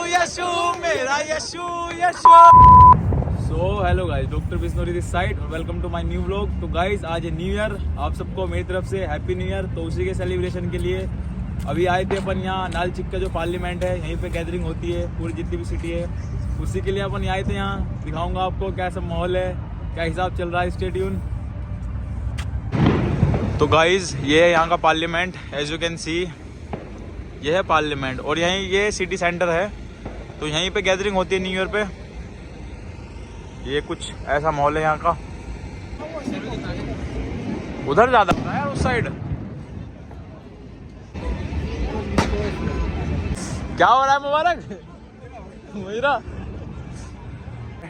यशु मेरा Yashu Yashu. So hello guys, doctor Bisnori this side और welcome to my new vlog. तो guys आज है न्यू ईयर, आप सबको मेरी तरफ से हैप्पी न्यू ईयर। तो उसी के सेलिब्रेशन के लिए अभी आए थे अपन यहाँ नालचिक का जो पार्लियामेंट है, यहीं पे गैदरिंग होती है पूरी जितनी भी सिटी है, उसी के लिए अपन आए थे। यहाँ दिखाऊंगा आपको क्या सब माहौल है, क्या हिसाब चल रहा है। Stay tune. तो गाइस ये है यहाँ का parliament, as you can see ये है पार्लियामेंट और यहीं ये सिटी सेंटर है। तो यहीं पे गैदरिंग होती है न्यू ईयर पे। ये कुछ ऐसा माहौल है यहाँ का। उधर ज्यादा है उस साइड। क्या हो रहा है मुबारक? मेरा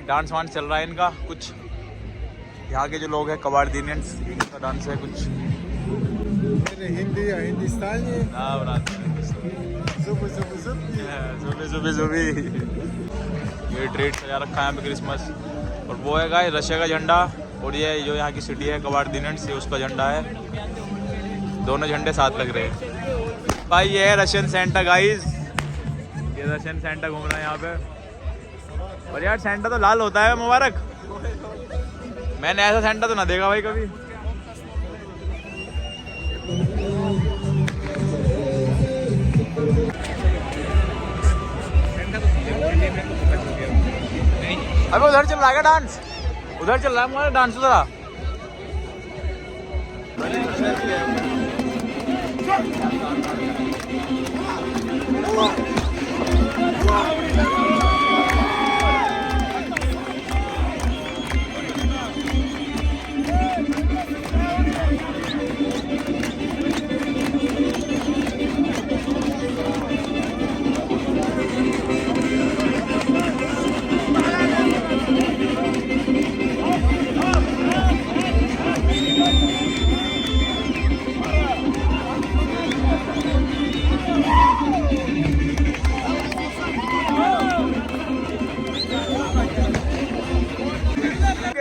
डांस वांस चल रहा है इनका कुछ। यहाँ के जो लोग हैं कबाड़दीनियंस, इनका डांस है कुछ। हिंदी या हिंदुस्तानी ये ट्रेड सजा रखा है यहाँ पे क्रिसमस। और वो है गाइस रशिया का झंडा और ये जो यहाँ की सिटी है कबाड़दीनियंस, ये उसका झंडा है। दोनों झंडे साथ लग रहे हैं भाई। ये है रशियन सेंटा गाइस, ये रशियन सेंटा घूम रहा है यहाँ पे। और यार सेंटा तो लाल होता है मुबारक, मैंने ऐसा सेंटा तो ना देखा भाई कभी। अबे उधर चल रहा है डांस, उधर चल रहा है हमारा डांस उधर।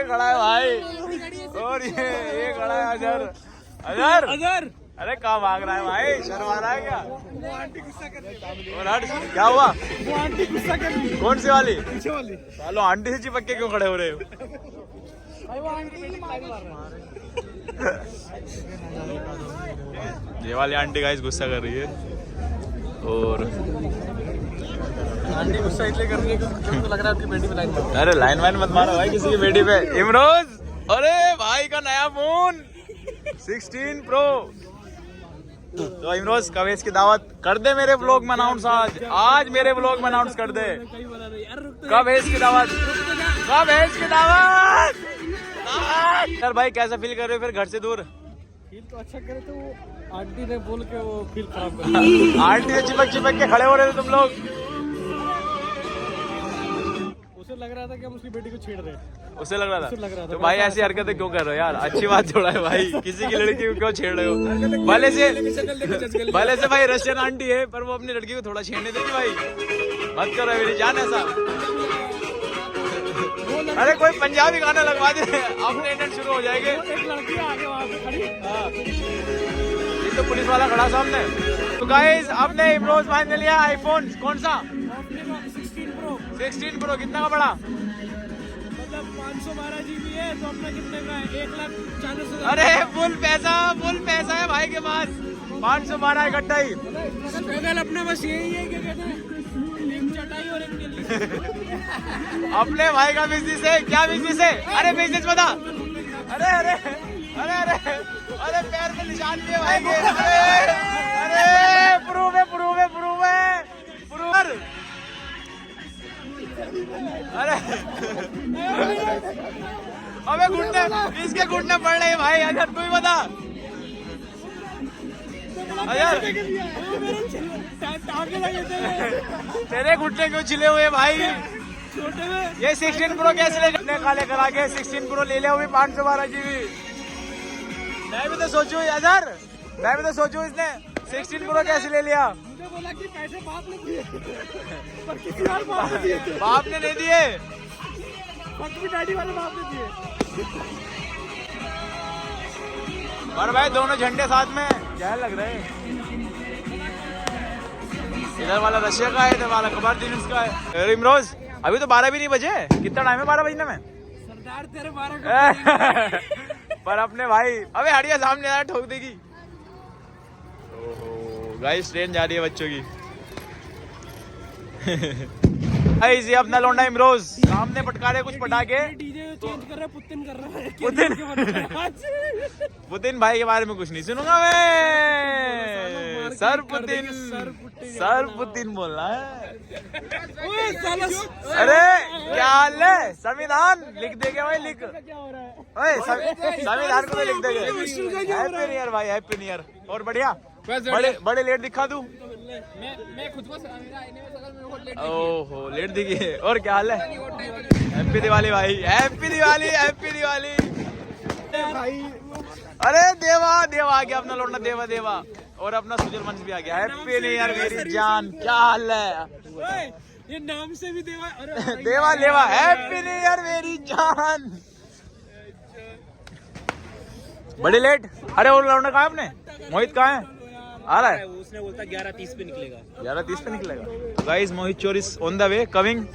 खड़ा है भाई और ये खड़ा है अजहर। अजहर अजहर अरे कहाँ भाग रहा है भाई, शर्म आ रहा है क्या? वो आंटी गुस्सा कर रही है। और हट, क्या हुआ? वो आंटी गुस्सा कर रही है। कौन सी वाली? पीछे वाली। चलो आंटी से चिपक के क्यों खड़े हो रहे हो? भाई वो आंटी मार रहा है। ये वाली आंटी गाइस गुस्सा कर रही है। और आंटी गुस्सा इसलिए कर रही है क्योंकि तो लग रहा है आपकी बेटी पे लाइन मार। अरे लाइन वाइन मत मारो भाई किसी की बेटी पे। इमरोज, अरे भाई का नया फोन 16 प्रो। तो इमरोज कवेश की दावत कर दे मेरे व्लॉग में अनाउंस। आज मेरे व्लॉग में अनाउंस कर दे कवेश की दावत, कवेश की दावत। सर भाई कैसा फील कर रहे हो फिर घर से दूर? फील तो अच्छा करे तो वो आंटी ने बोल के वो फील खराब कर। आंटी से चिपक चिपक के खड़े हो रहे थे तुम लोग। उसे लग रहा था कि हम उसकी बेटी को छेड़ रहे हैं। उसे लग रहा था, लग रहा था। तो भाई ऐसी हरकतें क्यों कर रहे हो यार? अच्छी बात थोड़ा है भाई, किसी की लड़की को क्यों छेड़ रहे हो? भले से भाई रशियन आंटी है पर वो अपनी लड़की को थोड़ा छेड़ने देगी भाई। मत करो मेरी जान ऐसा। अरे कोई पंजाबी गाना लगवा दे, अपने इंटरनेट शुरू हो जाएंगे। एक लड़की आगे वहाँ पे खड़ी। ये तो पुलिस वाला खड़ा सामने। तो गाइस आपने इमरोज भाई ने लिया आईफोन, कौन सा? 16 प्रो। कितना का पड़ा? मतलब 512 GB है तो अपना कितने का है? 1,40,000। अरे फुल पैसा है भाई के पास। 512 इकट्ठा ही। स्ट्रगल अपने बस यही है कि कहते हैं एक चटाई और एक नीली। अपने भाई का बिजनेस है। क्या बिजनेस है? अरे बिजनेस बता। अरे अरे अरे अरे अरे पैर पे निशान दिए भाई के। अरे प्रूव है, प्रूव है, प्रूव है, प्रूव। अरे अबे घुटने, इसके घुटने पड़ रहे भाई। अजहर तू ही बता। अजहर तेरे घुटने क्यों छिले हुए भाई? ये 16 प्रो कैसे ले जाने काले करा के? 16 प्रो ले लिया वो भी 512 GB। मैं भी तो सोचू अजहर, मैं भी तो सोचू इसने 16 प्रो कैसे ले लिया? मुझे बोला कि पैसे बाप ने दिए पर किसी और बाप ने दिए थे। बाप ने नहीं दिए, पक्की डैडी वाले बाप ने दिए। और भाई दोनों झंडे साथ में क्या लग रहे हैं? इधर वाला रशिया का है, इधर वाला कबाड़ दिनस का है। अरे इमरोज अभी तो 12 भी नहीं बजे, कितना टाइम है 12 बजने में? सरदार तेरे 12 पर अपने भाई अबे हड़िया सामने आ ठोक देगी। ओहो गाइस ट्रेन जा रही है बच्चों की। गाइस ये अपना लौंडा इमरोज सामने पटका रहे कुछ पटाके। डीजे चेंज कर रहा है, पुतिन कर रहा है। पुतिन भाई के बारे में कुछ नहीं सुनूंगा मैं। सर पुतिन बोलना है। अरे क्या हाल है? संविधान लिख देंगे भाई, लिख। क्या हो रहा है? ओए संविधान को तो लिख देंगे। हैप्पी न्यू ईयर भाई, हैप्पी न्यू ईयर। और बढ़िया बड़े लेट दिखा तू। मैं खुद को ओहो लेट दिखी। और क्या हाल है? हैप्पी दिवाली भाई, हैप्पी दिवाली, हैप्पी दिवाली भाई। अरे देवा आ गया अपना लौंडा, देवा और अपना सुजल वंश भी आ गया। हैप्पी न्यू ईयर मेरी जान, क्या हाल है? ये नाम से भी देवा। अरे देवा हैप्पी न्यू ईयर मेरी जान। बड़े लेट। अरे और लौंडा कहाँ है अपने? मोहित कहाँ है? आ रहा है? उसने बोलता 11:30 पे निकलेगा। 11:30 पे निकलेगा। गाइस मोहित चोर is on the way coming.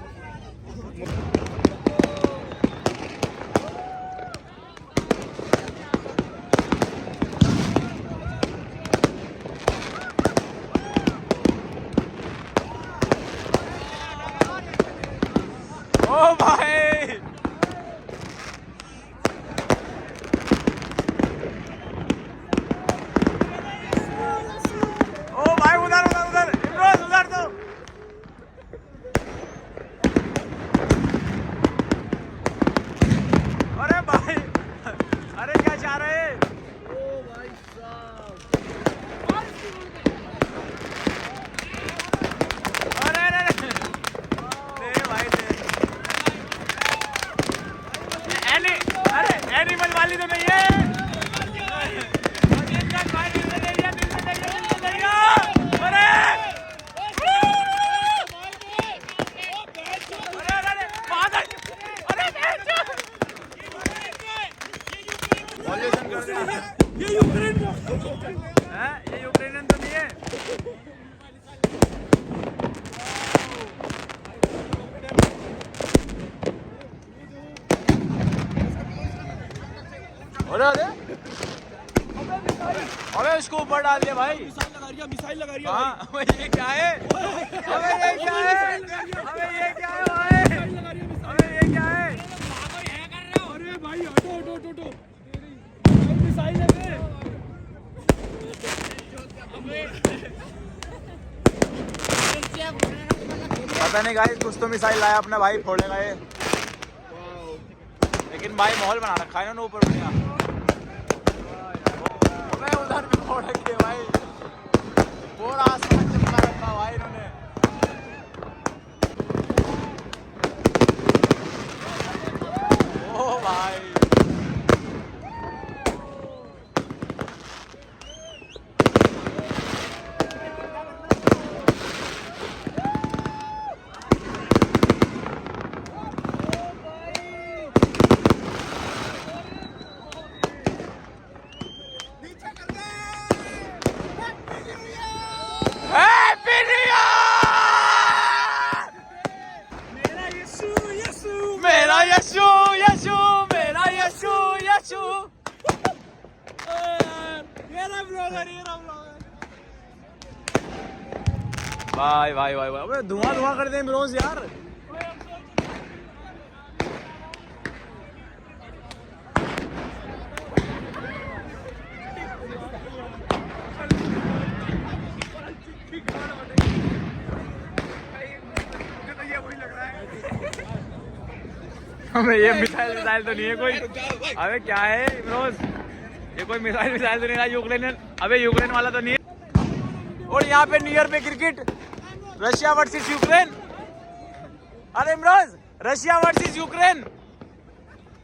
ओ भाई उधर इमरोज उधर तो। अरे भाई अरे क्या चाह रहे हैं? ओ भाई साहब। अरे भाई अरे एनिमल वाली तो नहीं है। ये यूक्रेन ये यूक्रेनियन तो नहीं है। अरे इसको ऊपर डाल दिया भाई। मिसाइल लगा रही है। हाँ ये क्या है? अबे ये क्या है? भाई अबे ये क्या है? अरे भाई हटो। मिसाइल है। पता नहीं गाइस कुछ तो मिसाइल लाया अपना भाई फोड़ेगा ये। लेकिन भाई माहौल बना रखा है ना ऊपर बढ़िया। मैं उधर भी फोड़ रखे भाई, पूरा आसमान चमका रखा भाई इन्होंने। ओ भाई मेरा यशु। भाई अबे धुआं कर दे रोज यार। हमें ये मिसाइल तो नहीं है कोई। अबे क्या है इमरोज, ये कोई मिसाइल तो नहीं है यूक्रेन। अबे यूक्रेन वाला तो नहीं है। और यहाँ पे न्यू ईयर पे क्रिकेट, रशिया वर्सेस यूक्रेन। अरे इमरोज रशिया वर्सेस यूक्रेन।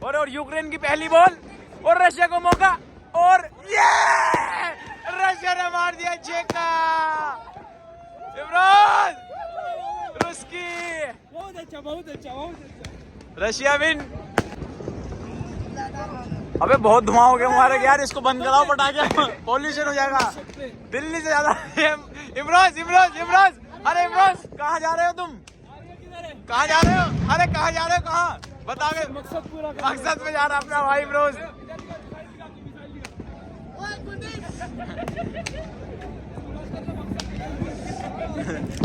और यूक्रेन की पहली बॉल और रशिया को मौका और ये रशिया ने मार दिया छक्का। इमरोज रुस्की बहुत अच्छा। Russia win. अबे बहुत धुआं हो गया हमारे यार, इसको बंद कराओ पटाखे, पॉल्यूशन हो जाएगा दिल्ली से ज्यादा। इमरोज अरे बस कहाँ जा रहे हो तुम? कहाँ जा रहे हो? अरे कहाँ जा रहे हो? कहाँ बता के मकसद पूरा मकसद में जा रहा अपना भाई ब्रोस।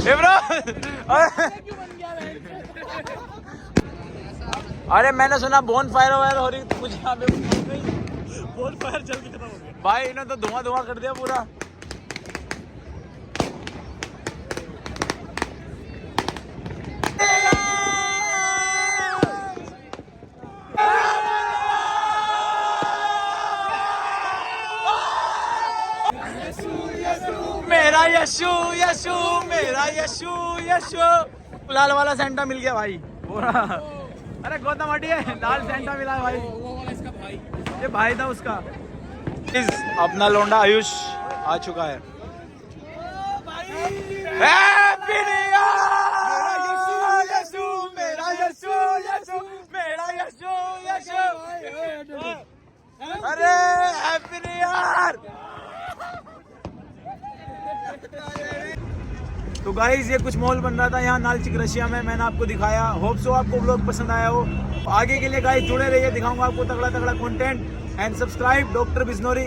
ए ब्रो अरे मैंने सुना बोन फायर वायर हो रही थी कुछ यहाँ पे। बोन फायर जल्दी खत्म हो गया भाई इन्होंने तो धुआं धुआं कर दिया पूरा। मेरा यशु यशु मेरा यशु यशु। लाल वाला सेंटा मिल गया भाई पूरा। अरे गौतम हटिए लाल सेंटा मिला है भाई। वो वाला इसका भाई ये भाई था उसका। अपना लोंडा आयुष आ चुका है। हैप्पी न्यू ईयर यशु मेरा यशु यशु मेरा यशु यशु। अरे हैप्पी न्यू ईयर। तो गाइज ये कुछ मॉल बन रहा था यहाँ नालचिक रशिया में, मैंने आपको दिखाया। होप सो आपको ब्लॉग पसंद आया हो। आगे के लिए गाइज जुड़े रहिए, दिखाऊंगा आपको तगड़ा तगड़ा कंटेंट। And subscribe doctor बिजनोरी।